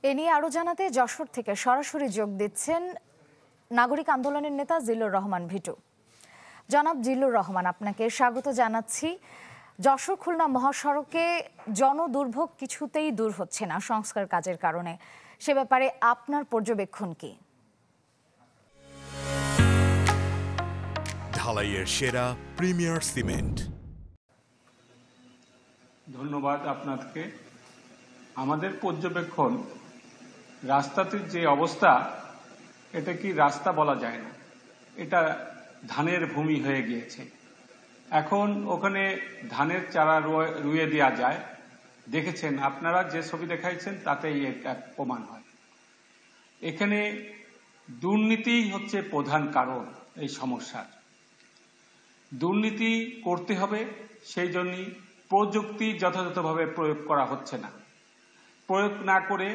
এ নিয়ে আরো জানাতে যশোর থেকে সরাসরি যোগ দিচ্ছেন নাগরিক আন্দোলনের নেতা জিল্লুর রহমান ভিটু। জনাব জিল্লুর রহমান, আপনাকে স্বাগত জানাচ্ছি। যশোর খুলনা মহাসড়কে জনদুর্ভোগ কিছুতেই দূর হচ্ছে না সংস্কার কাজের কারণে, সে ব্যাপারে আপনার পর্যবেক্ষণ কি? ঢালাইয়ের সেরা প্রিমিয়ার সিমেন্ট। ধন্যবাদ আপনাকে। আমাদের পর্যবেক্ষণ, রাস্তাটির যে অবস্থা, এটা কি রাস্তা বলা যায় না, এটা ধানের ভূমি হয়ে গিয়েছে। এখন ওখানে ধানের চারা রুয়ে দেওয়া যায়, দেখেছেন আপনারা যে ছবি দেখাইছেন তাতেই এটা প্রমাণ হয়। এখানে দুর্নীতি হচ্ছে প্রধান কারণ এই সমস্যার। দুর্নীতি করতে হবে, সেই জন্যই প্রযুক্তি যথাযথভাবে প্রয়োগ করা হচ্ছে না। প্রয়োগ না করে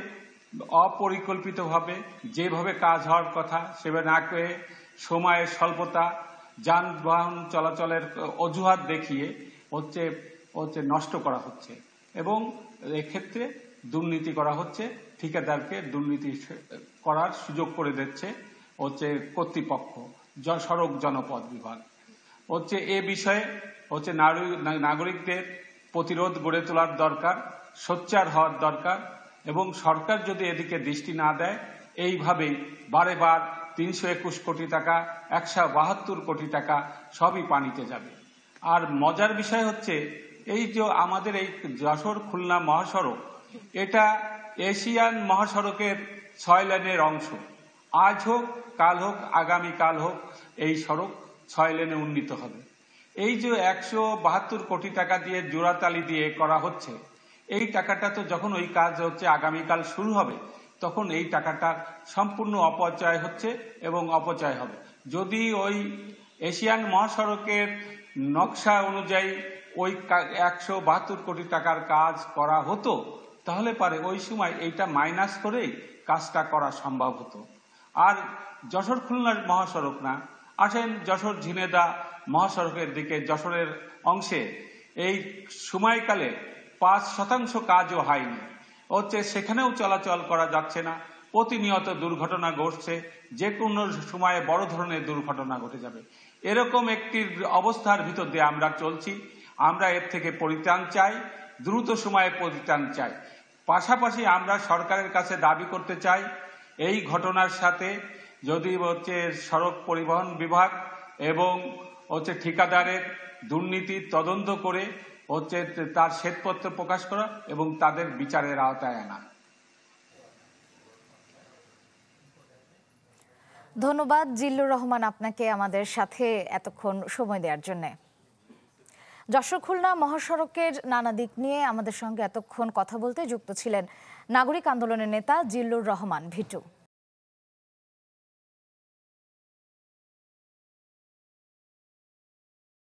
অপরিকল্পিতভাবে যেভাবে কাজ হওয়ার কথা সেভাবে না করে সময়ের স্বল্পতা, যানবাহন চলাচলের অজুহাত দেখিয়ে হচ্ছে নষ্ট করা হচ্ছে এবং এক্ষেত্রে দুর্নীতি করা হচ্ছে। ঠিকাদারকে দুর্নীতি করার সুযোগ করে দিচ্ছে কর্তৃপক্ষ, সড়ক জনপথ বিভাগ। এ বিষয়ে নাগরিকদের প্রতিরোধ গড়ে তোলার দরকার, সোচ্চার হওয়ার দরকার এবং সরকার যদি এদিকে দৃষ্টি না দেয়, এইভাবেই বারে বার ৩২১ কোটি টাকা, ১৭২ কোটি টাকা সবই পানিতে যাবে। আর মজার বিষয় হচ্ছে, এই যে আমাদের এই যশোর খুলনা মহাসড়ক, এটা এশিয়ান মহাসড়কের ৬ লেনের অংশ। আজ হোক, কাল হোক, আগামীকাল হোক, এই সড়ক ৬ লেনে উন্নীত হবে। এই যে ১৭২ কোটি টাকা দিয়ে জোড়াতালি দিয়ে করা হচ্ছে, এই টাকাটা তো যখন ওই কাজ আগামীকাল শুরু হবে, তখন এই টাকাটা সম্পূর্ণ অপচয় হচ্ছে এবং অপচয় হবে। যদি ওই এশিয়ান মহাসড়কের নকশা অনুযায়ী ওই ১৭২ কোটি টাকার কাজ করা হতো, তাহলে পারে ওই সময় এইটা মাইনাস করেই কাজটা করা সম্ভব হতো। আর যশোর খুলনার মহাসড়ক না, আসেন যশোর ঝিনেদা মহাসড়কের দিকে, যশোরের অংশে এই সময়কালে ৫% কাজও হয়নি। সেখানেও চলাচল করা যাচ্ছে না, প্রতিনিয়ত দুর্ঘটনা ঘটছে, যে কোনো সময়ে বড় ধরনের দুর্ঘটনা ঘটে যাবে। এরকম একটি অবস্থার ভিতর দিয়ে আমরা চলছি। আমরা এর থেকে পরিত্রাণ চাই, দ্রুত সময়ে পরিত্রাণ চাই। পাশাপাশি আমরা সরকারের কাছে দাবি করতে চাই, এই ঘটনার সাথে যদি সড়ক পরিবহন বিভাগ এবং ঠিকাদারের দুর্নীতির তদন্ত করে তার শ্বেতপত্র প্রকাশ করা এবং তাদের বিচারের আওতায় আনা। ধন্যবাদ জিল্লুর রহমান আপনাকে আমাদের সাথে এতক্ষণ সময় দেওয়ার জন্য। যশোর খুলনা মহাসড়কের নানা দিক নিয়ে আমাদের সঙ্গে এতক্ষণ কথা বলতে যুক্ত ছিলেন নাগরিক আন্দোলনের নেতা জিল্লুর রহমান ভিটু।